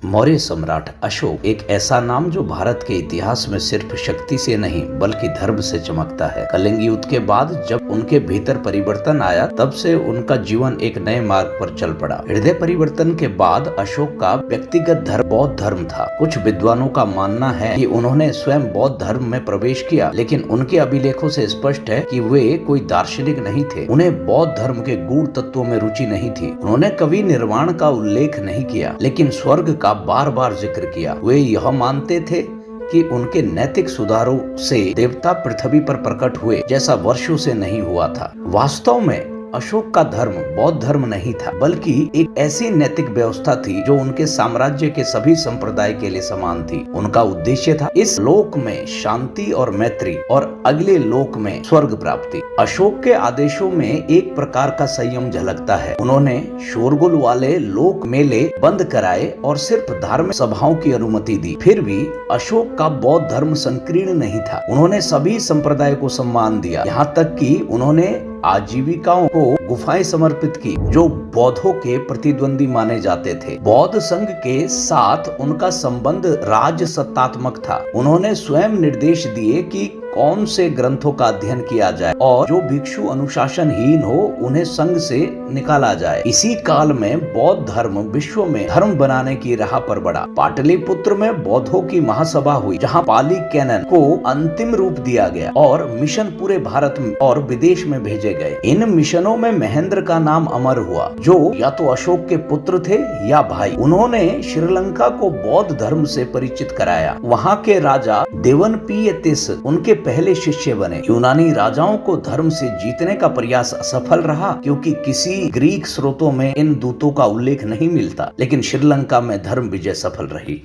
मौर्य सम्राट अशोक एक ऐसा नाम जो भारत के इतिहास में सिर्फ शक्ति से नहीं बल्कि धर्म से चमकता है। कलिंग युद्ध के बाद जब उनके भीतर परिवर्तन आया तब से उनका जीवन एक नए मार्ग पर चल पड़ा। हृदय परिवर्तन के बाद अशोक का व्यक्तिगत धर्म बौद्ध धर्म था। कुछ विद्वानों का मानना है कि उन्होंने स्वयं बौद्ध धर्म में प्रवेश किया, लेकिन उनके अभिलेखों से स्पष्ट है कि वे कोई दार्शनिक नहीं थे। उन्हें बौद्ध धर्म के गूढ़ तत्वों में रुचि नहीं थी। उन्होंने कभी निर्वाण का उल्लेख नहीं किया, लेकिन स्वर्ग का बार बार जिक्र किया। वे यह मानते थे कि उनके नैतिक सुधारों से देवता पृथ्वी पर प्रकट हुए, जैसा वर्षों से नहीं हुआ था। वास्तव में अशोक का धर्म बौद्ध धर्म नहीं था, बल्कि एक ऐसी नैतिक व्यवस्था थी जो उनके साम्राज्य के सभी संप्रदाय के लिए समान थी। उनका उद्देश्य था इस लोक में शांति और मैत्री और अगले लोक में स्वर्ग प्राप्ति। अशोक के आदेशों में एक प्रकार का संयम झलकता है। उन्होंने शोरगुल वाले लोक मेले बंद कराए और सिर्फ धार्मिक सभाओं की अनुमति दी। फिर भी अशोक का बौद्ध धर्म संकीर्ण नहीं था। उन्होंने सभी संप्रदाय को सम्मान दिया, यहाँ तक कि उन्होंने आजीविकाओं को गुफाएं समर्पित की जो बौद्धों के प्रतिद्वंदी माने जाते थे। बौद्ध संघ के साथ उनका संबंध राजसत्तात्मक था। उन्होंने स्वयं निर्देश दिए कि कौन से ग्रंथों का अध्ययन किया जाए और जो भिक्षु अनुशासनहीन हो उन्हें संघ से निकाला जाए। इसी काल में बौद्ध धर्म विश्व में धर्म बनाने की राह पर बढ़ा। पाटलिपुत्र में बौद्धों की महासभा हुई, जहां पाली कैनन को अंतिम रूप दिया गया और मिशन पूरे भारत में और विदेश में भेजे गए। इन मिशनों में महेंद्र का नाम अमर हुआ, जो या तो अशोक के पुत्र थे या भाई। उन्होंने श्रीलंका को बौद्ध धर्म से परिचित कराया। वहाँ के राजा देवनपियतिस उनके पहले शिष्य बने। यूनानी राजाओं को धर्म से जीतने का प्रयास असफल रहा, क्योंकि किसी ग्रीक स्रोतों में इन दूतों का उल्लेख नहीं मिलता, लेकिन श्रीलंका में धर्म विजय सफल रही।